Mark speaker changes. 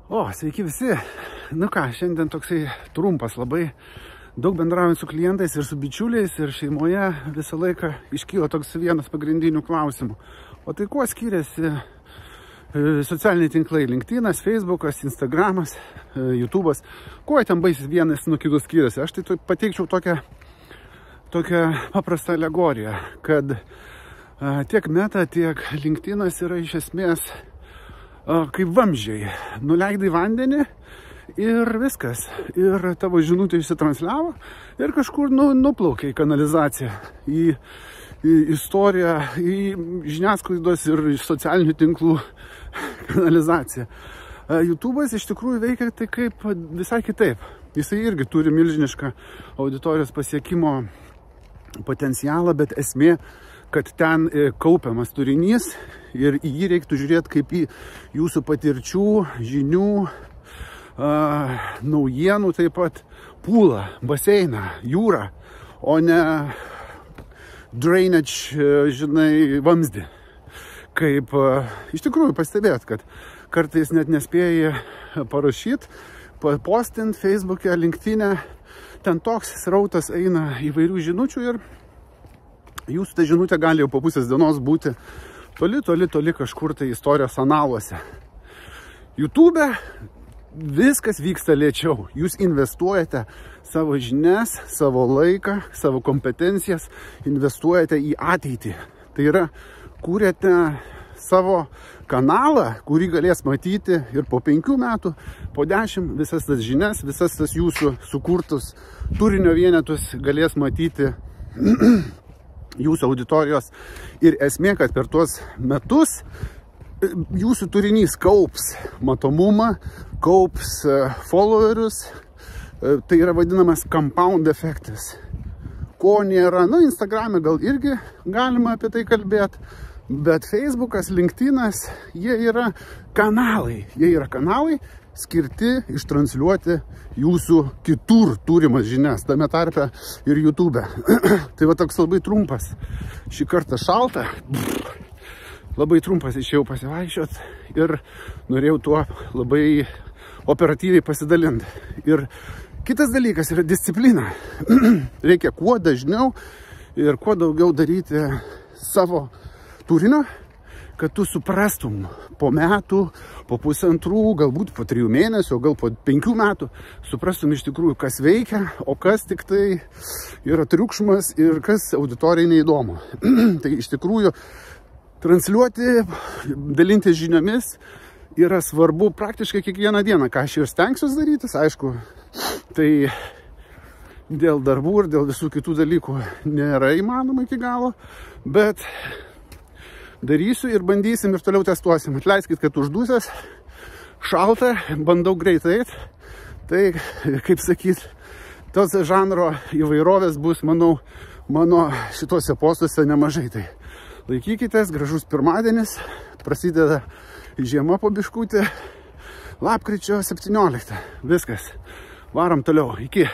Speaker 1: Sveiki visi. Nu ką, šiandien toksai trumpas labai. Daug bendraujant su klientais ir su bičiuliais ir šeimoje visą laiką iškyla toks vienas pagrindinių klausimų. O tai kuo skiriasi socialiniai tinklai? LinkedInas, Facebookas, Instagramas, YouTube'as. Kuo ten baisiai vienas nuo kitų skiriasi? Aš tai pateikčiau tokią paprastą alegoriją, kad tiek Meta, tiek LinkedInas yra iš esmės kaip vamzdžiai. Nuleidai vandenį ir viskas. Ir tavo žinutė išsitransliavo ir kažkur nuplaukė į kanalizaciją, į istoriją, į žiniasklaidos ir socialinių tinklų kanalizaciją. YouTube'as iš tikrųjų veikia tai kaip visai kitaip. Jisai irgi turi milžinišką auditorijos pasiekimo potencialą, bet esmė, kad ten kaupiamas turinys ir į jį reiktų žiūrėti kaip į jūsų patirčių, žinių, naujienų taip pat pūlą, baseiną, jūrą, o ne drainage, vamzdį. Kaip iš tikrųjų pastebėt, kad kartais net nespėjai parašyti, postint Facebook'e, LinkedIn'e, ten toks srautas eina įvairių žinučių ir jūsų ta žinutė gali jau po pusės dienos būti toli kažkur tai istorijos analuose. YouTube'e viskas vyksta lėčiau. Jūs investuojate savo žinias, savo laiką, savo kompetencijas, investuojate į ateitį. Tai yra, kūrėte savo kanalą, kurį galės matyti ir po 5 metų, po 10, visas tas žinias, visas tas jūsų sukurtus turinio vienetus galės matyti jūsų auditorijos. Ir esmė, kad per tuos metus jūsų turinys kaups matomumą, kaups followerius. Tai yra vadinamas compound efektas. Ko nėra, Instagram'e gal irgi galima apie tai kalbėti, bet Facebookas, LinkedInas, jie yra kanalai. Jie yra kanalai skirti ištransliuoti jūsų kitur turimas žinias, tame tarpe ir YouTube'e. Tai va toks labai trumpas. Šį kartą šalta. Labai trumpas išėjau pasivaikščiot ir norėjau tuo labai operatyviai pasidalinti. Ir kitas dalykas yra disciplina. Reikia kuo dažniau ir kuo daugiau daryti savo turinio, kad tu suprastum po metų, po pusantrų, galbūt po 3 mėnesių, gal po 5 metų, suprastum iš tikrųjų, kas veikia, o kas tik tai yra triukšmas ir kas auditorijai neįdomu. Tai iš tikrųjų transliuoti, dalintis žiniomis yra svarbu praktiškai kiekvieną dieną, ką aš ir stengsiuosi darytis, aišku, tai dėl darbų ir dėl visų kitų dalykų nėra įmanoma iki galo, bet darysiu ir bandysim ir toliau testuosim. Atleiskit, kad uždusęs, šalta, bandau greitai eit. Tai, kaip sakyt, tos žanro įvairovės bus, manau, mano šituose postuose nemažai. Tai laikykitės, gražus pirmadienis, prasideda žiema po biškutį, lapkričio 17. Viskas, varom toliau, iki.